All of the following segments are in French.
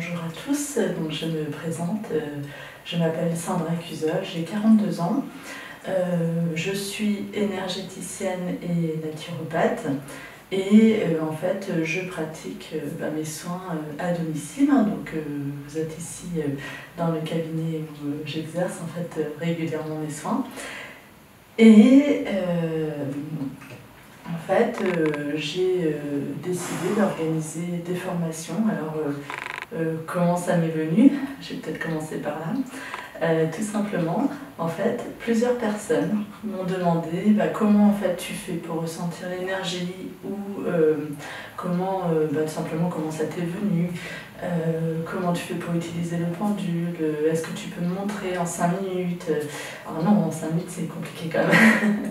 bonjour à tous, donc je me présente, je m'appelle Sandra Cusol, j'ai 42 ans, je suis énergéticienne et naturopathe et en fait je pratique mes soins à domicile, hein, donc vous êtes ici dans le cabinet où j'exerce en fait régulièrement mes soins et en fait, j'ai décidé d'organiser des formations. Alors, comment ça m'est venu? Je vais peut-être commencer par là. Tout simplement, en fait, plusieurs personnes m'ont demandé comment en fait tu fais pour ressentir l'énergie ou comment, tout simplement, comment ça t'est venu, comment tu fais pour utiliser le pendule, est-ce que tu peux me montrer en 5 minutes? Alors non, en 5 minutes c'est compliqué quand même.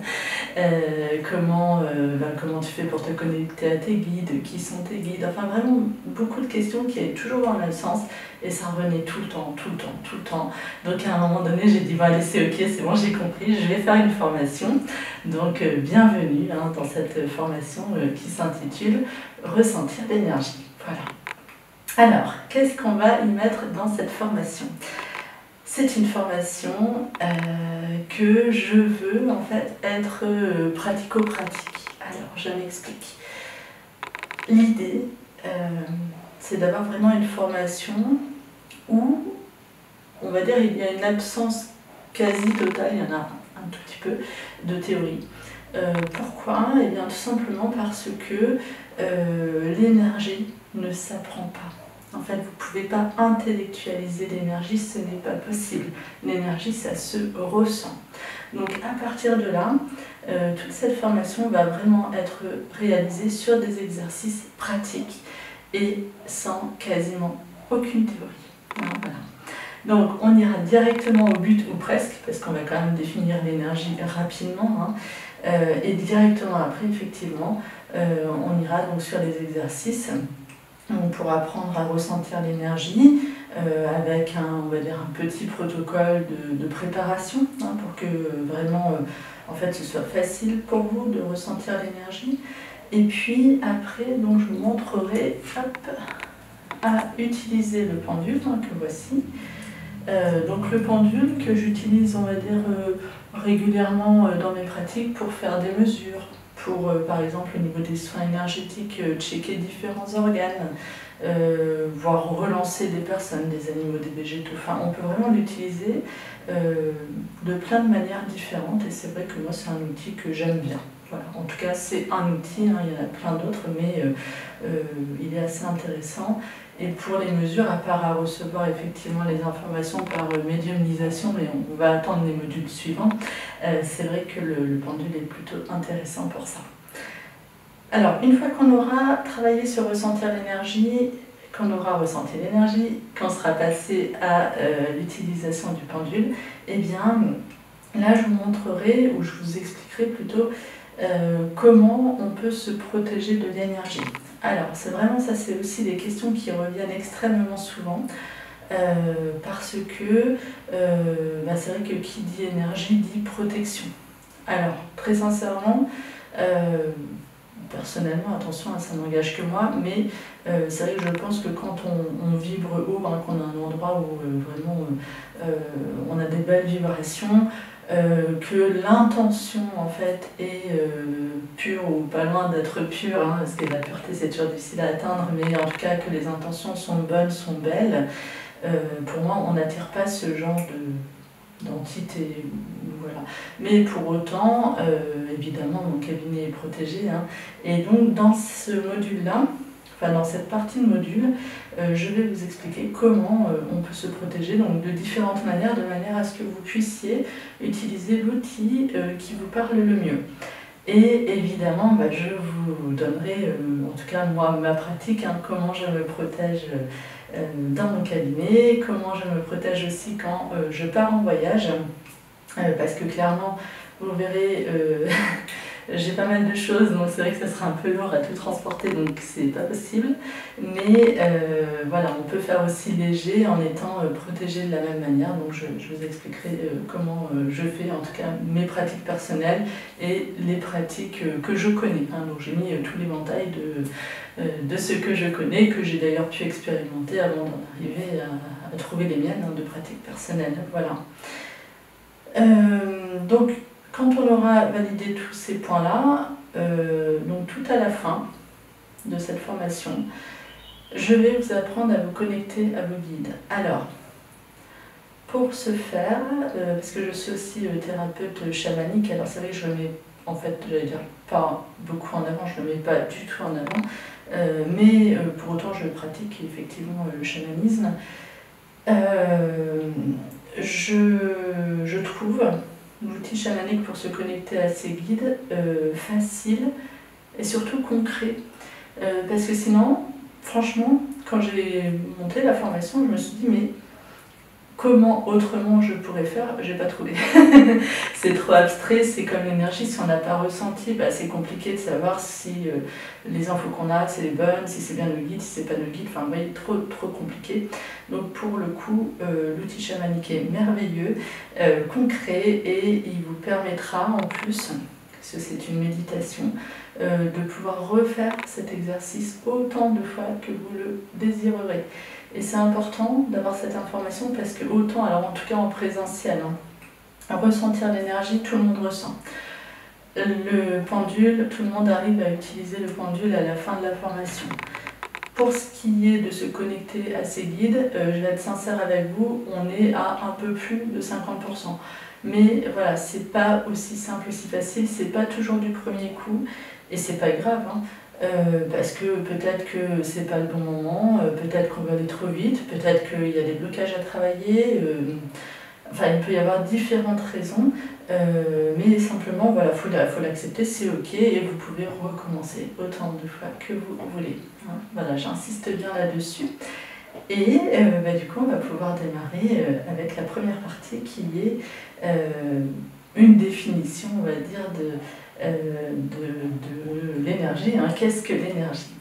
Comment tu fais pour te connecter à tes guides, qui sont tes guides, enfin vraiment beaucoup de questions qui allaient toujours dans le même sens et ça revenait tout le temps. Donc à un moment donné j'ai dit bon allez c'est ok, c'est bon j'ai compris, je vais faire une formation. Donc bienvenue dans cette formation qui s'intitule Ressentir l'énergie. Voilà. Alors, qu'est-ce qu'on va y mettre dans cette formation? C'est une formation que je veux en fait être pratico-pratique. Alors, je m'explique. L'idée, c'est d'avoir vraiment une formation où, on va dire, il y a une absence quasi totale, il y en a un tout petit peu, de théorie. Pourquoi? Eh bien, tout simplement parce que l'énergie ne s'apprend pas. En fait, vous ne pouvez pas intellectualiser l'énergie, ce n'est pas possible. L'énergie, ça se ressent. Donc à partir de là, toute cette formation va vraiment être réalisée sur des exercices pratiques et sans quasiment aucune théorie. Voilà. Donc on ira directement au but, ou presque, parce qu'on va quand même définir l'énergie rapidement, et directement après, effectivement, on ira donc sur les exercices. Pour apprendre à ressentir l'énergie avec on va dire un petit protocole de préparation pour que vraiment en fait, ce soit facile pour vous de ressentir l'énergie. Et puis après, donc, je vous montrerai à utiliser le pendule que voici. Donc le pendule que j'utilise, on va dire, régulièrement dans mes pratiques pour faire des mesures. Pour, par exemple, au niveau des soins énergétiques, checker différents organes, voire relancer des personnes, des animaux, des végétaux. Enfin, on peut vraiment l'utiliser de plein de manières différentes et c'est vrai que moi, c'est un outil que j'aime bien. Voilà. En tout cas, c'est un outil, il y en a plein d'autres, mais il est assez intéressant. Et pour les mesures, à part à recevoir effectivement les informations par médiumnisation, mais on va attendre les modules suivants, c'est vrai que le pendule est plutôt intéressant pour ça. Alors, une fois qu'on aura travaillé sur ressentir l'énergie, qu'on aura ressenti l'énergie, qu'on sera passé à l'utilisation du pendule, eh bien, là je vous montrerai, ou je vous expliquerai plutôt, comment on peut se protéger de l'énergie. Alors, c'est vraiment ça, c'est aussi des questions qui reviennent extrêmement souvent, parce que c'est vrai que qui dit énergie dit protection. Alors, très sincèrement, personnellement, attention, ça n'engage que moi, mais c'est vrai que je pense que quand on vibre haut, qu'on a un endroit où vraiment on a des belles vibrations, que l'intention en fait est pure ou pas loin d'être pure, parce que la pureté c'est toujours difficile à atteindre, mais en tout cas que les intentions sont bonnes, sont belles, pour moi on n'attire pas ce genre d'entité, voilà. Mais pour autant, évidemment mon cabinet est protégé, et donc dans ce module-là, enfin dans cette partie de module, je vais vous expliquer comment on peut se protéger donc de différentes manières, de manière à ce que vous puissiez utiliser l'outil qui vous parle le mieux. Et évidemment, je vous donnerai, en tout cas moi, ma pratique, comment je me protège dans mon cabinet, comment je me protège aussi quand je pars en voyage, parce que clairement, vous verrez, J'ai pas mal de choses, donc c'est vrai que ça sera un peu lourd à tout transporter, donc c'est pas possible. Mais voilà, on peut faire aussi léger en étant protégé de la même manière. Donc je vous expliquerai comment je fais, en tout cas mes pratiques personnelles et les pratiques que je connais. Hein. Donc j'ai mis tout l'éventail de ce que je connais, que j'ai d'ailleurs pu expérimenter avant d'en arriver à trouver les miennes de pratiques personnelles. Voilà. Donc quand on aura validé tous ces points-là, donc tout à la fin de cette formation, je vais vous apprendre à vous connecter à vos guides. Alors, pour ce faire, parce que je suis aussi thérapeute chamanique, alors c'est vrai que je le mets, en fait, j'allais dire, pas beaucoup en avant, je ne le mets pas du tout en avant, mais pour autant je pratique effectivement le chamanisme. Je trouve l'outil chamanique pour se connecter à ses guides facile et surtout concret. Parce que sinon, franchement, quand j'ai monté la formation, je me suis dit, mais comment autrement je pourrais faire? J'ai pas trouvé. C'est trop abstrait, c'est comme l'énergie, si on n'a pas ressenti, bah, c'est compliqué de savoir si les infos qu'on a, c'est les bonnes, si c'est bien le guide, si c'est pas le guide, enfin, vous voyez, trop compliqué. Donc pour le coup, l'outil chamanique est merveilleux, concret, et il vous permettra en plus, parce que c'est une méditation, de pouvoir refaire cet exercice autant de fois que vous le désirerez. Et c'est important d'avoir cette information parce que autant, alors en tout cas en présentiel, ressentir l'énergie, tout le monde ressent. Le pendule, tout le monde arrive à utiliser le pendule à la fin de la formation. Pour ce qui est de se connecter à ses guides, je vais être sincère avec vous, on est à un peu plus de 50%. Mais voilà, c'est pas aussi simple, aussi facile, c'est pas toujours du premier coup, et c'est pas grave, hein. Parce que peut-être que c'est pas le bon moment, peut-être qu'on va aller trop vite, peut-être qu'il y a des blocages à travailler, enfin il peut y avoir différentes raisons, mais simplement voilà, faut l'accepter, c'est ok, et vous pouvez recommencer autant de fois que vous voulez. Hein. Voilà, j'insiste bien là-dessus. Et du coup, on va pouvoir démarrer avec la première partie qui est une définition, on va dire, de l'énergie. Hein. Qu'est-ce que l'énergie?